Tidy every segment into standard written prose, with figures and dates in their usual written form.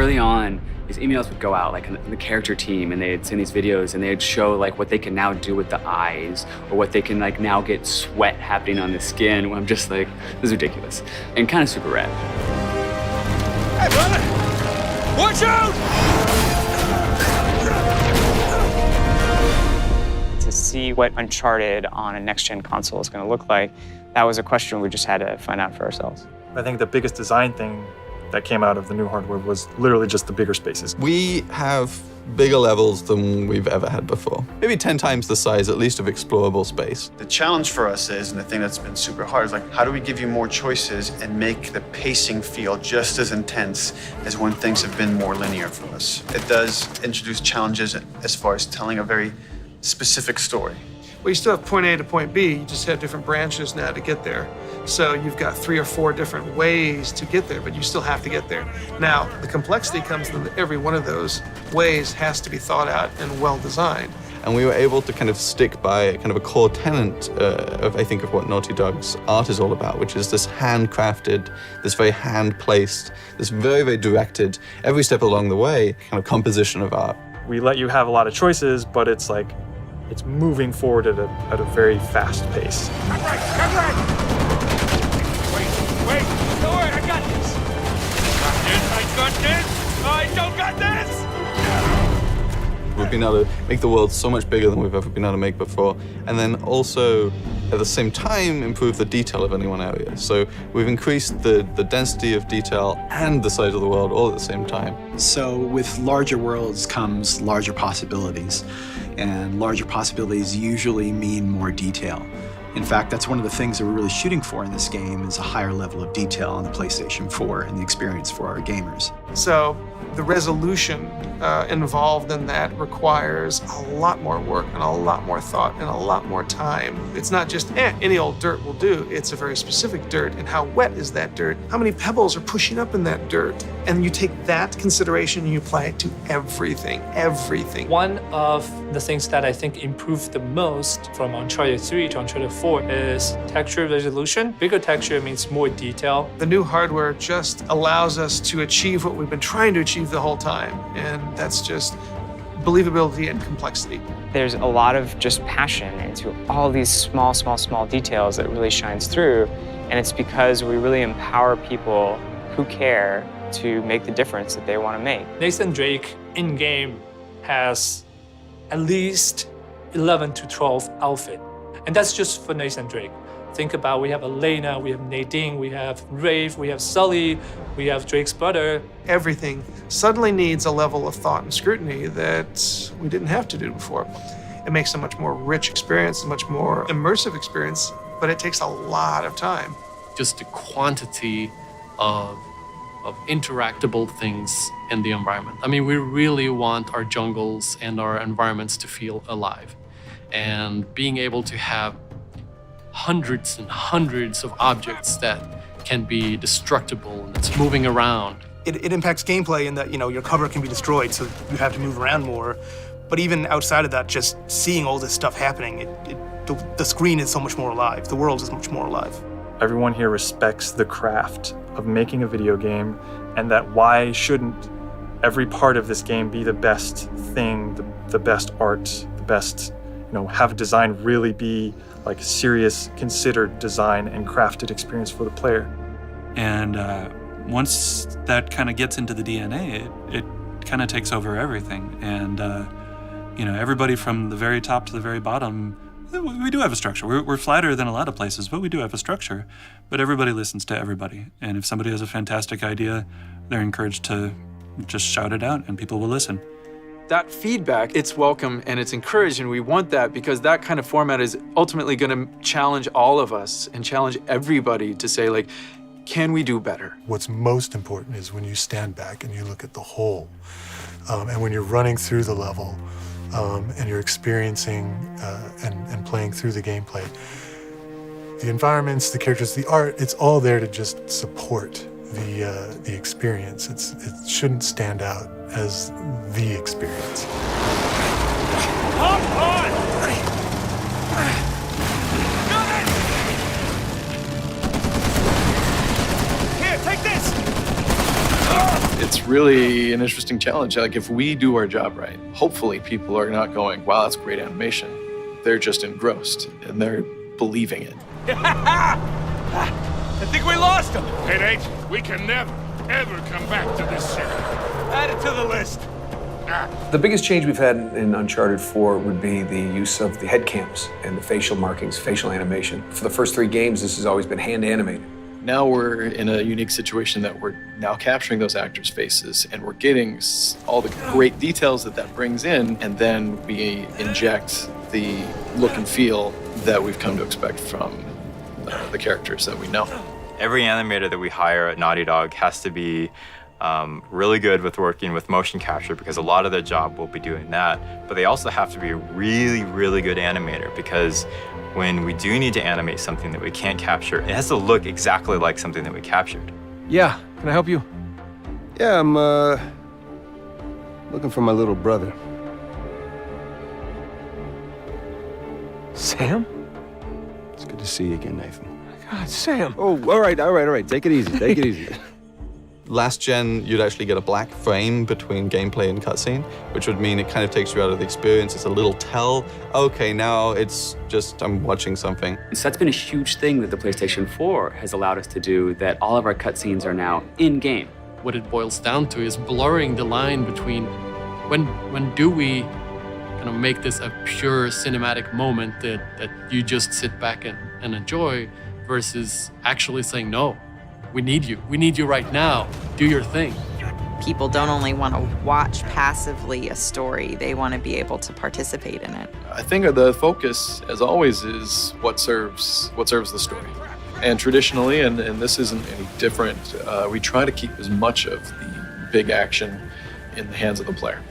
early on, these emails would go out, like in the character team, and they'd send these videos, and they'd show like what they can now do with the eyes, or what they can like now get sweat happening on the skin. Where I'm just like, this is ridiculous, and kind of super rad. Hey, brother! Watch out! To see what Uncharted on a next-gen console is going to look like, that was a question we just had to find out for ourselves. I think the biggest design thing that came out of the new hardware was literally just the bigger spaces. We have bigger levels than we've ever had before. Maybe 10 times the size, at least, of explorable space. The challenge for us is, and the thing that's been super hard, is like, how do we give you more choices and make the pacing feel just as intense as when things have been more linear for us? It does introduce challenges as far as telling a very specific story. Well, you still have point A to point B, you just have different branches now to get there. So you've got 3 or 4 different ways to get there, but you still have to get there. Now, the complexity comes in that every one of those ways has to be thought out and well designed. And we were able to kind of stick by kind of a core tenet of, I think, of what Naughty Dog's art is all about, which is this handcrafted, this very hand-placed, this very, very directed, every step along the way, kind of composition of art. We let you have a lot of choices, but it's like, it's moving forward at a very fast pace. Cut right! Wait, don't worry, I got this! I don't got this! We've been able to make the world so much bigger than we've ever been able to make before, and then also, at the same time, improve the detail of any one area. So we've increased the density of detail and the size of the world all at the same time. So with larger worlds comes larger possibilities, and larger possibilities usually mean more detail. In fact, that's one of the things that we're really shooting for in this game is a higher level of detail on the PlayStation 4 and the experience for our gamers. So the resolution involved in that requires a lot more work and a lot more thought and a lot more time. It's not just, any old dirt will do. It's a very specific dirt. And how wet is that dirt? How many pebbles are pushing up in that dirt? And you take that consideration and you apply it to everything. One of the things that I think improved the most from Uncharted 3 to Uncharted 4 is texture resolution. Bigger texture means more detail. The new hardware just allows us to achieve what we've been trying to achieve the whole time. And that's just believability and complexity. There's a lot of just passion into all these small details that really shines through. And it's because we really empower people who care to make the difference that they want to make. Nathan Drake in-game has at least 11 to 12 outfits. And that's just for Nathan Drake. Think about, we have Elena, we have Nadine, we have Rafe, we have Sully, we have Drake's brother. Everything suddenly needs a level of thought and scrutiny that we didn't have to do before. It makes a much more rich experience, a much more immersive experience, but it takes a lot of time. Just the quantity of interactable things in the environment. I mean, we really want our jungles and our environments to feel alive. And being able to have hundreds and hundreds of objects that can be destructible and it's moving around. It impacts gameplay in that, your cover can be destroyed, so you have to move around more. But even outside of that, just seeing all this stuff happening, the screen is so much more alive. The world is much more alive. Everyone here respects the craft of making a video game, and that why shouldn't every part of this game be the best thing, the best art, the best, have design really be like serious, considered design and crafted experience for the player. And once that kind of gets into the DNA, it kind of takes over everything. And, everybody from the very top to the very bottom, we do have a structure. We're flatter than a lot of places, but we do have a structure. But everybody listens to everybody. And if somebody has a fantastic idea, they're encouraged to just shout it out and people will listen. That feedback, it's welcome and it's encouraged, and we want that because that kind of format is ultimately going to challenge all of us and challenge everybody to say, like, can we do better? What's most important is when you stand back and you look at the whole, and when you're running through the level, and you're experiencing and playing through the gameplay. The environments, the characters, the art, it's all there to just support the experience. It shouldn't stand out as the experience. Hop on! Here, take this! It's really an interesting challenge. Like if we do our job right, hopefully people are not going, wow, that's great animation. They're just engrossed and they're believing it. I think we lost him. Hey, Nate, we can never, ever come back to this city. Add it to the list. The biggest change we've had in Uncharted 4 would be the use of the head cams and the facial markings, facial animation. For the first 3 games, this has always been hand animated. Now we're in a unique situation that we're now capturing those actors' faces and we're getting all the great details that brings in, and then we inject the look and feel that we've come to expect from the characters that we know. Every animator that we hire at Naughty Dog has to be really good with working with motion capture, because a lot of their job will be doing that. But they also have to be a really, really good animator, because when we do need to animate something that we can't capture, it has to look exactly like something that we captured. Yeah, can I help you? Yeah, I'm looking for my little brother. Sam? It's good to see you again, Nathan. God, Sam. Oh, all right. Take it easy, take it easy. Last gen, you'd actually get a black frame between gameplay and cutscene, which would mean it kind of takes you out of the experience. It's a little tell. Okay, now it's just I'm watching something. So that's been a huge thing that the PlayStation 4 has allowed us to do, that all of our cutscenes are now in-game. What it boils down to is blurring the line between when do we kind of make this a pure cinematic moment that you just sit back and enjoy, versus actually saying, no, we need you right now, do your thing. People don't only want to watch passively a story, they want to be able to participate in it. I think the focus, as always, is what serves the story. And traditionally, and this isn't any different, we try to keep as much of the big action in the hands of the player.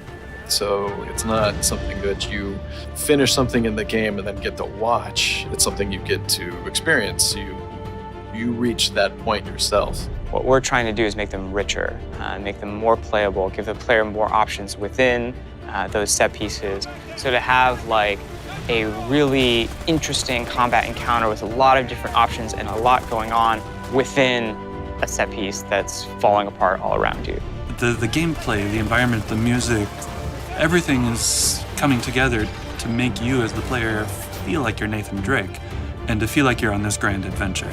So it's not something that you finish something in the game and then get to watch. It's something you get to experience. You reach that point yourself. What we're trying to do is make them richer, make them more playable, give the player more options within those set pieces. So to have like a really interesting combat encounter with a lot of different options and a lot going on within a set piece that's falling apart all around you. The gameplay, the environment, the music, everything is coming together to make you as the player feel like you're Nathan Drake and to feel like you're on this grand adventure.